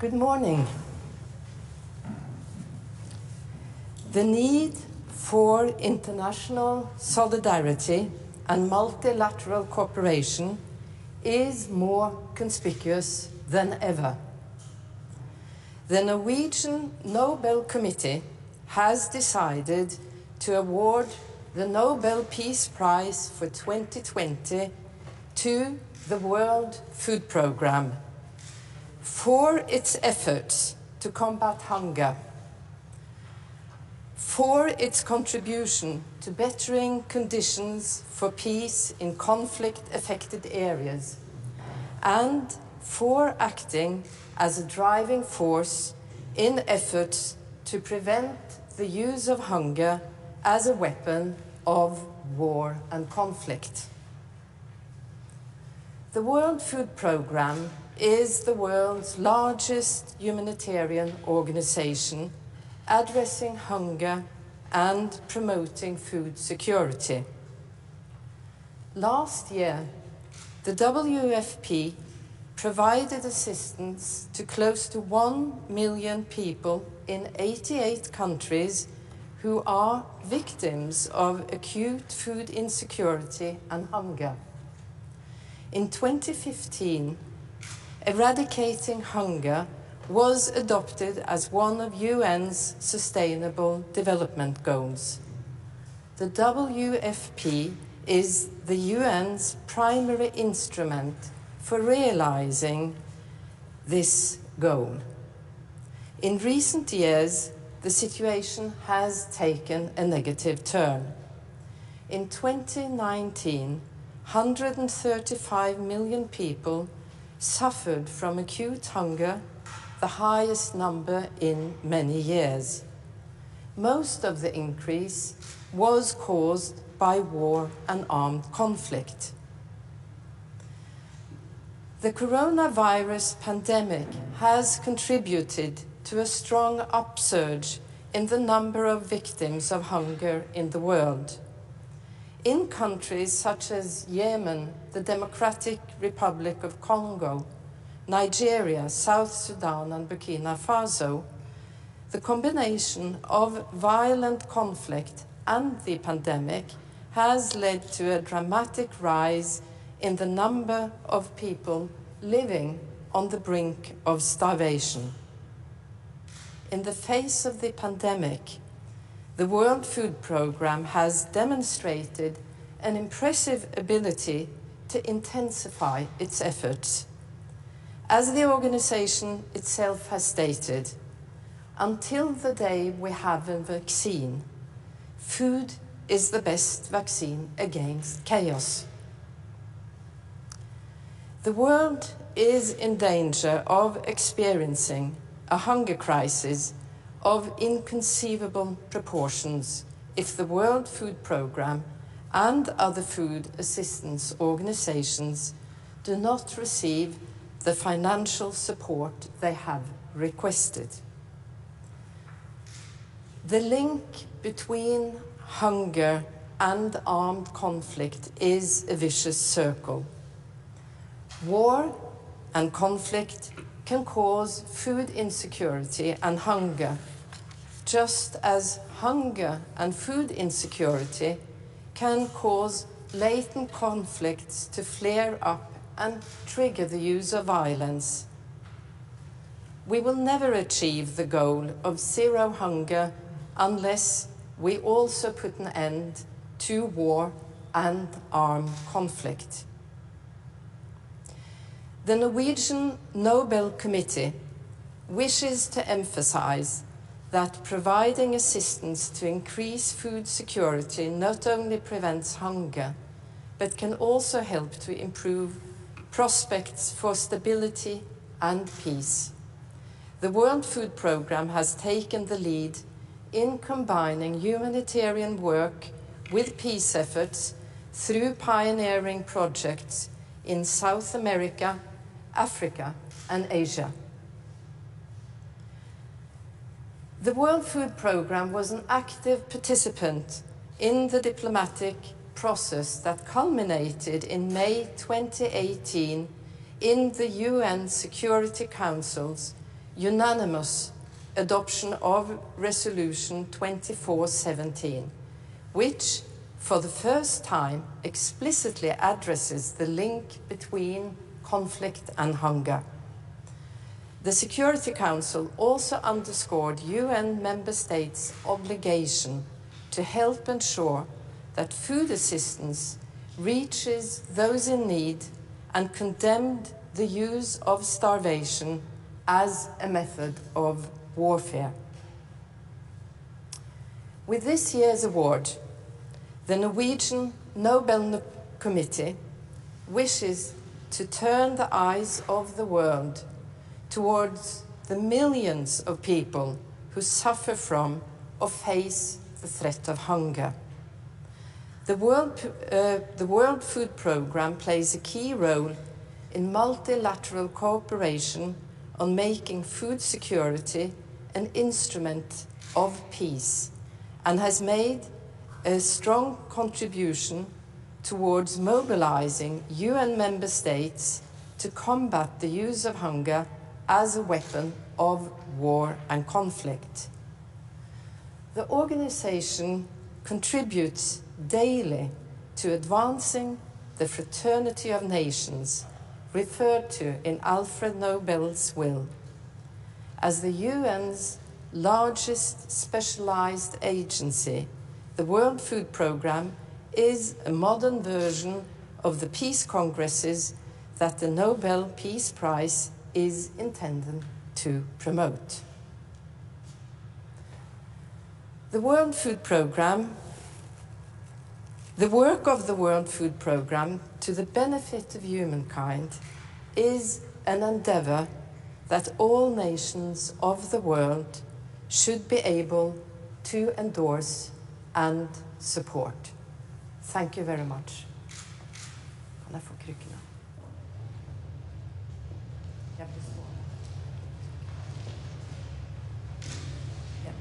Good morning. The need for international solidarity and multilateral cooperation is more conspicuous than ever. The Norwegian Nobel Committee has decided to award the Nobel Peace Prize for 2020 to the World Food Programme for its efforts to combat hunger, for its contribution to bettering conditions for peace in conflict-affected areas, and for acting as a driving force in efforts to prevent the use of hunger as a weapon of war and conflict. The World Food Programme is the world's largest humanitarian organization addressing hunger and promoting food security. Last year, the WFP provided assistance to close to 1 million people in 88 countries who are victims of acute food insecurity and hunger. In 2015, eradicating hunger was adopted as one of UN's Sustainable Development Goals. The WFP is the UN's primary instrument for realizing this goal. In recent years, the situation has taken a negative turn. In 2019, 135 million people suffered from acute hunger, the highest number in many years. Most of the increase was caused by war and armed conflict. The coronavirus pandemic has contributed to a strong upsurge in the number of victims of hunger in the world. In countries such as Yemen, the Democratic Republic of Congo, Nigeria, South Sudan, and Burkina Faso, the combination of violent conflict and the pandemic has led to a dramatic rise in the number of people living on the brink of starvation. In the face of the pandemic, the World Food Programme has demonstrated an impressive ability to intensify its efforts. As the organization itself has stated, until the day we have a vaccine, food is the best vaccine against chaos. The world is in danger of experiencing a hunger crisis of inconceivable proportions if the World Food Programme and other food assistance organizations do not receive the financial support they have requested. The link between hunger and armed conflict is a vicious circle. War and conflict can cause food insecurity and hunger, just as hunger and food insecurity can cause latent conflicts to flare up and trigger the use of violence. We will never achieve the goal of zero hunger unless we also put an end to war and armed conflict. The Norwegian Nobel Committee wishes to emphasize that providing assistance to increase food security not only prevents hunger, but can also help to improve prospects for stability and peace. The World Food Programme has taken the lead in combining humanitarian work with peace efforts through pioneering projects in South America, Africa, and Asia. The World Food Programme was an active participant in the diplomatic process that culminated in May 2018 in the UN Security Council's unanimous adoption of Resolution 2417, which for the first time explicitly addresses the link between conflict and hunger. The Security Council also underscored UN member states' obligation to help ensure that food assistance reaches those in need and condemned the use of starvation as a method of warfare. With this year's award, the Norwegian Nobel Committee wishes to turn the eyes of the world towards the millions of people who suffer from or face the threat of hunger. The World Food Programme plays a key role in multilateral cooperation on making food security an instrument of peace and has made a strong contribution towards mobilizing UN member states to combat the use of hunger as a weapon of war and conflict. The organization contributes daily to advancing the fraternity of nations referred to in Alfred Nobel's will. As the UN's largest specialized agency, the World Food Programme is a modern version of the peace congresses that the Nobel Peace Prize is intended to promote. The World Food Programme, the work of the World Food Programme to the benefit of humankind is an endeavor that all nations of the world should be able to endorse and support. Thank you very much. Kan jeg få krykkene? Jeg består. Ja.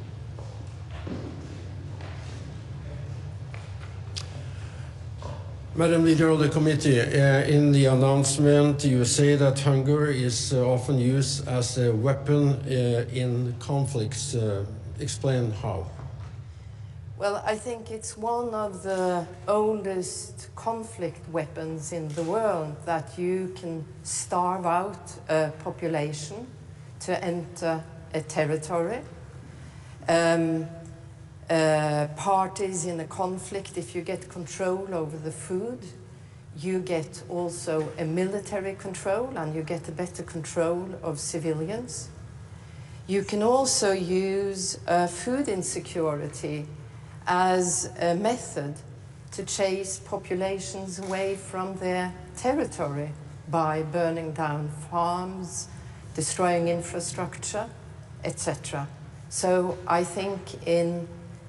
Madam Leader of the Committee, in the announcement you say that hunger is often used as a weapon in conflicts. Explain how. Well, I think it's one of the oldest conflict weapons in the world, that you can starve out a population to enter a territory. Parties in a conflict, if you get control over the food, you get also a military control and you get a better control of civilians. You can also use food insecurity as a method to chase populations away from their territory by burning down farms, destroying infrastructure, etc. So I think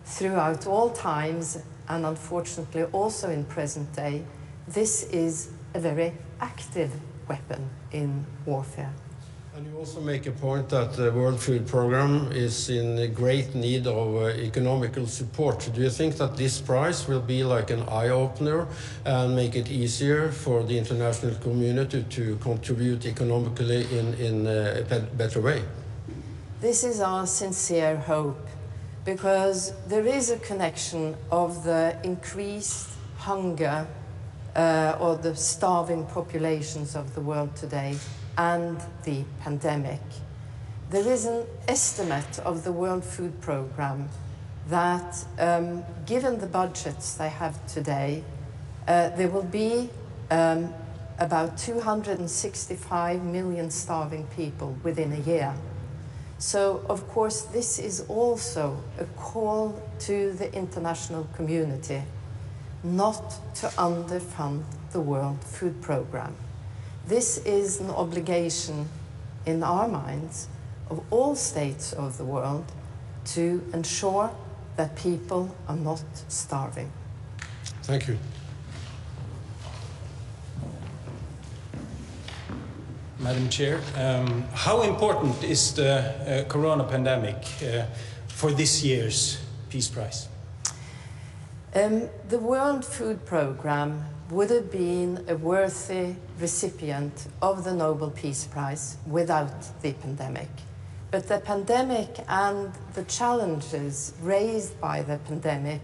throughout all times, and unfortunately also in present day, this is a very active weapon in warfare. And you also make a point that the World Food Programme is in great need of economical support. Do you think that this prize will be like an eye-opener and make it easier for the international community to contribute economically in a better way? This is our sincere hope, because there is a connection of the increased hunger or the starving populations of the world today and the pandemic. There is an estimate of the World Food Programme that, given the budgets they have today, there will be about 265 million starving people within a year. So, of course, this is also a call to the international community not to underfund the World Food Programme. This is an obligation in our minds of all states of the world to ensure that people are not starving. Thank you. Madam Chair, how important is the corona pandemic for this year's Peace Prize? The World Food Programme would have been a worthy recipient of the Nobel Peace Prize without the pandemic. But the pandemic and the challenges raised by the pandemic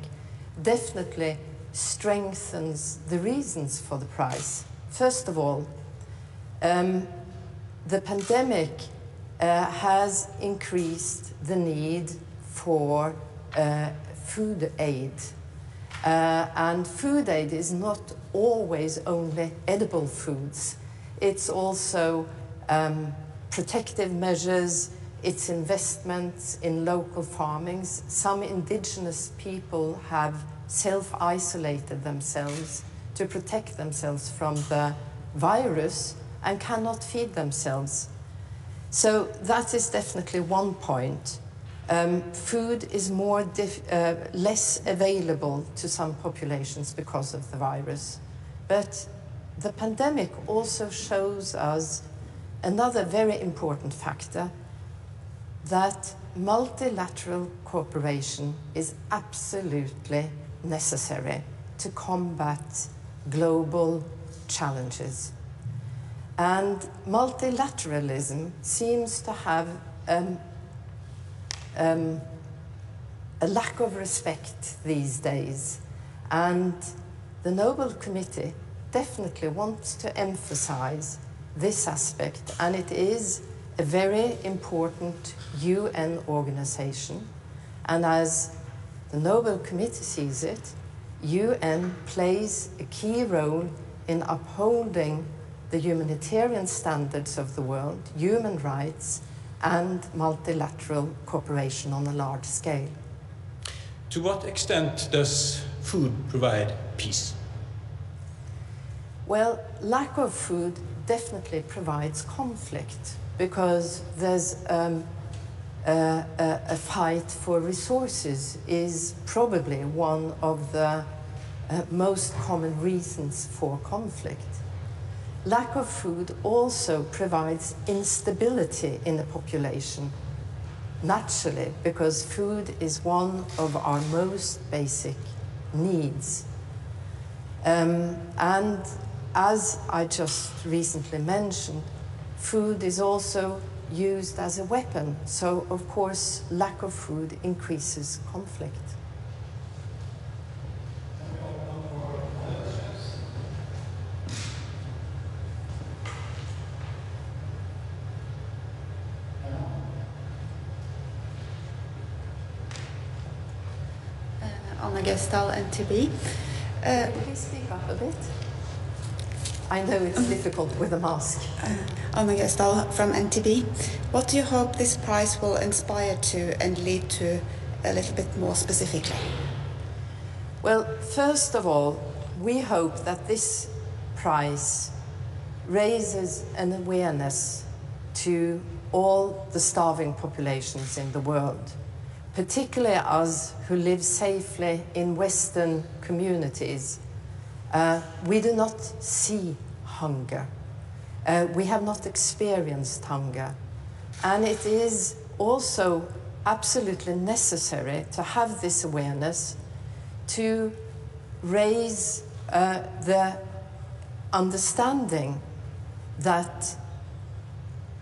definitely strengthens the reasons for the prize. First of all, the pandemic has increased the need for food aid. And food aid is not always only edible foods. It's also protective measures, it's investments in local farmings. Some indigenous people have self-isolated themselves to protect themselves from the virus and cannot feed themselves. So that is definitely one point. Food is less available to some populations because of the virus. But the pandemic also shows us another very important factor, that multilateral cooperation is absolutely necessary to combat global challenges. And multilateralism seems to have a lack of respect these days. And the Nobel Committee definitely wants to emphasize this aspect, and it is a very important UN organization. And as the Nobel Committee sees it, UN plays a key role in upholding the humanitarian standards of the world, human rights, and multilateral cooperation on a large scale. To what extent does food provide peace? Well, lack of food definitely provides conflict, because there's a fight for resources is probably one of the most common reasons for conflict. Lack of food also provides instability in the population, naturally, because food is one of our most basic needs. And as I just recently mentioned, food is also used as a weapon, so of course lack of food increases conflict. Anna Gestal, NTB. Please speak up a bit. I know it's difficult with a mask. Anna Gestal from NTB. What do you hope this prize will inspire to and lead to a little bit more specifically? Well, first of all, we hope that this prize raises an awareness to all the starving populations in the world, particularly us who live safely in Western communities. We do not see hunger. We have not experienced hunger. And it is also absolutely necessary to have this awareness to raise the understanding that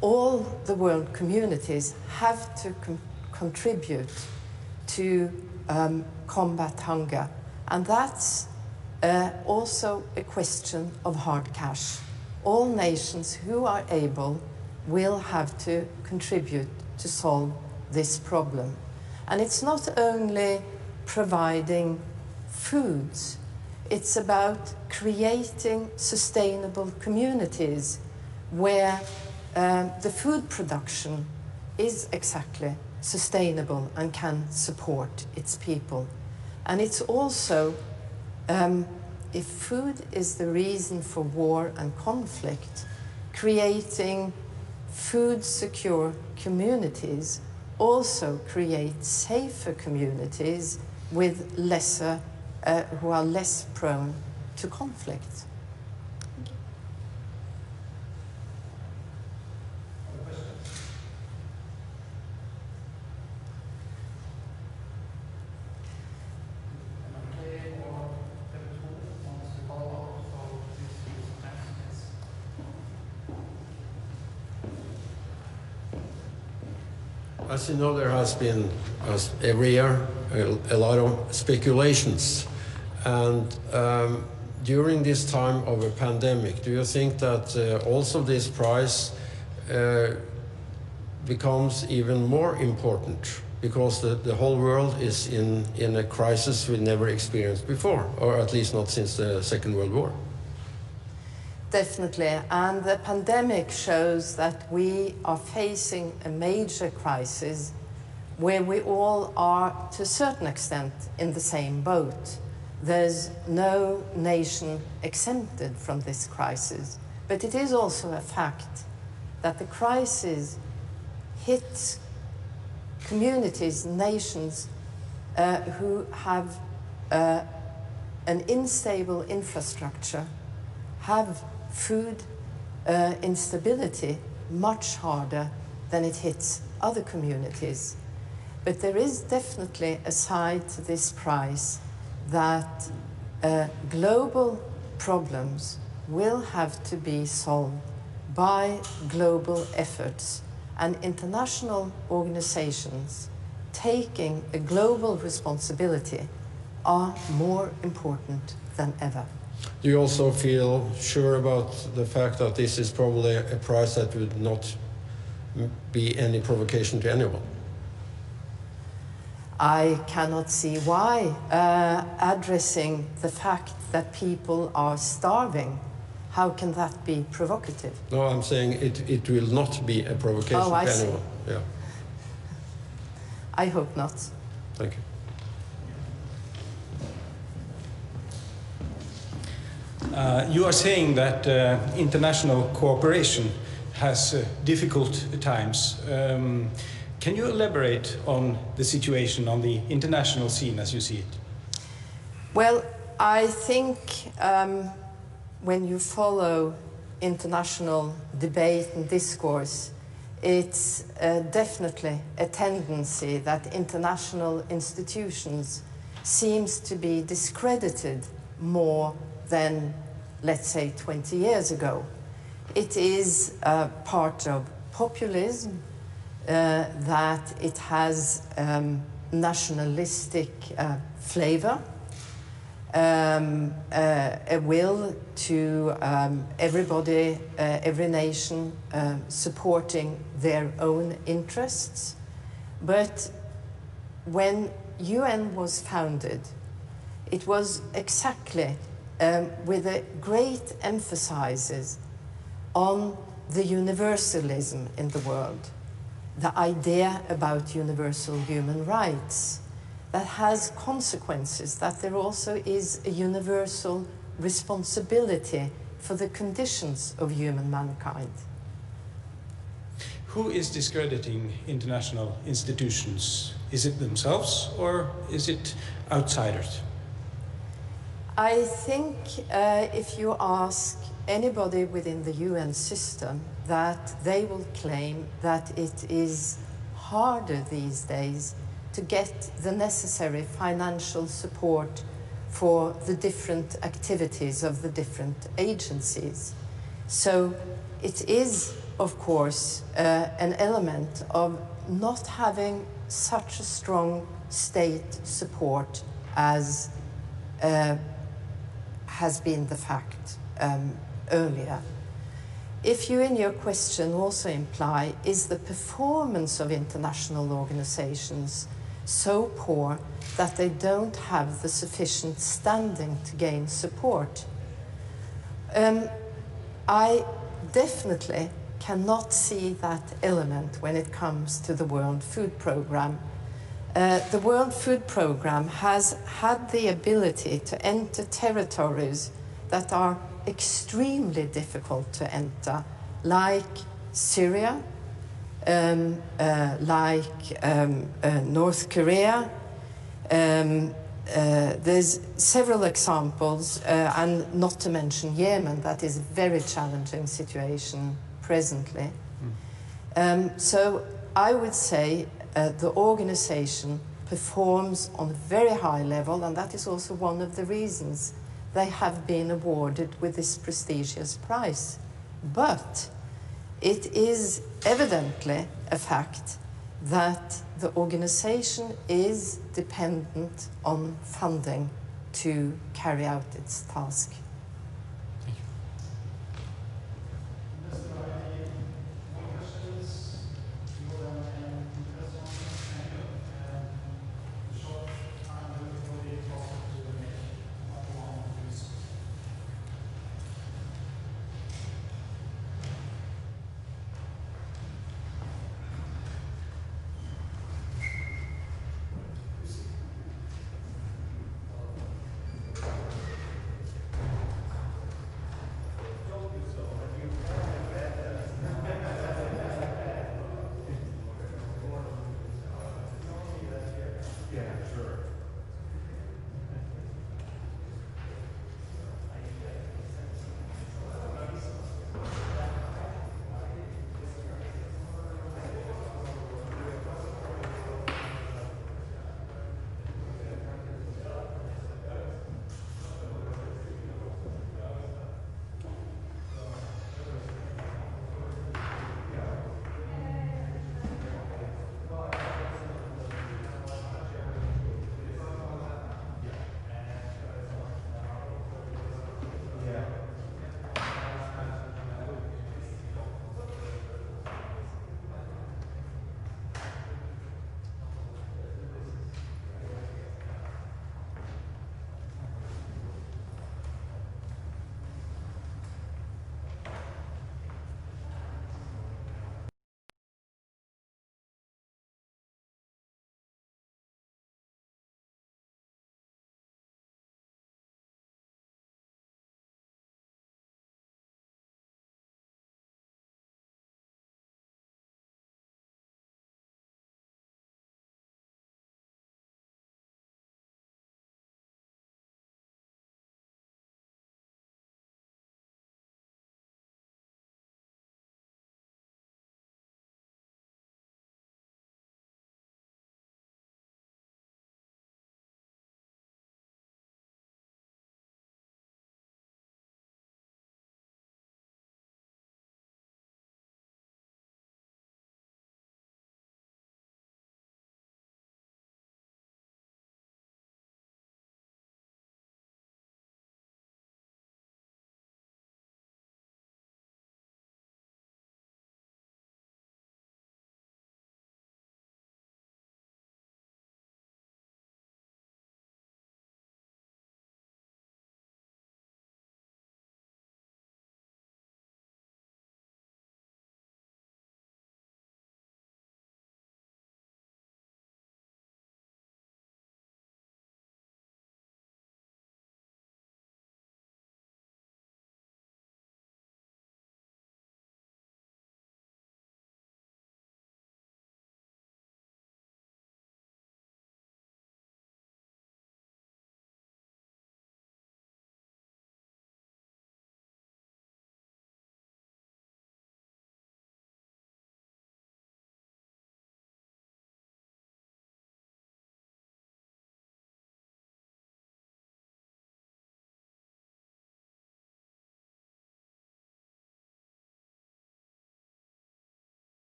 all the world communities have to contribute to combat hunger. And that's also a question of hard cash. All nations who are able will have to contribute to solve this problem. And it's not only providing foods, it's about creating sustainable communities where the food production is exactly sustainable and can support its people. And it's also, if food is the reason for war and conflict, creating food-secure communities also create safer communities with lesser, who are less prone to conflict. As you know, there has been, as every year, a lot of speculations. And during this time of a pandemic, do you think that also this prize becomes even more important because the whole world is in a crisis we never experienced before, or at least not since the Second World War? Definitely, and the pandemic shows that we are facing a major crisis where we all are, to a certain extent, in the same boat. There's no nation exempted from this crisis, but it is also a fact that the crisis hits communities, nations who have an unstable infrastructure, have food instability much harder than it hits other communities. But there is definitely a side to this prize that global problems will have to be solved by global efforts, and international organizations taking a global responsibility are more important than ever. Do you also feel sure about the fact that this is probably a prize that would not be any provocation to anyone? I cannot see why addressing the fact that people are starving, how can that be provocative? No, I'm saying it will not be a provocation to anyone. Yeah. I hope not. Thank you. You are saying that international cooperation has difficult times. Can you elaborate on the situation on the international scene as you see it? Well, I think when you follow international debate and discourse, it's definitely a tendency that international institutions seems to be discredited more than, let's say, 20 years ago. It is part of populism, that it has nationalistic flavor, a will to everybody, every nation supporting their own interests. But when UN was founded, it was exactly with a great emphasis on the universalism in the world, the idea about universal human rights, that has consequences, that there also is a universal responsibility for the conditions of human mankind. Who is discrediting international institutions? Is it themselves or is it outsiders? I think if you ask anybody within the UN system, that they will claim that it is harder these days to get the necessary financial support for the different activities of the different agencies. So it is, of course, an element of not having such a strong state support as has been the fact earlier. If you in your question also imply, is the performance of international organizations so poor that they don't have the sufficient standing to gain support? I definitely cannot see that element when it comes to the World Food Programme. The World Food Programme has had the ability to enter territories that are extremely difficult to enter, like Syria, North Korea. There's several examples, and not to mention Yemen, that is a very challenging situation presently. So I would say the organization performs on a very high level, and that is also one of the reasons they have been awarded with this prestigious prize. But it is evidently a fact that the organization is dependent on funding to carry out its task.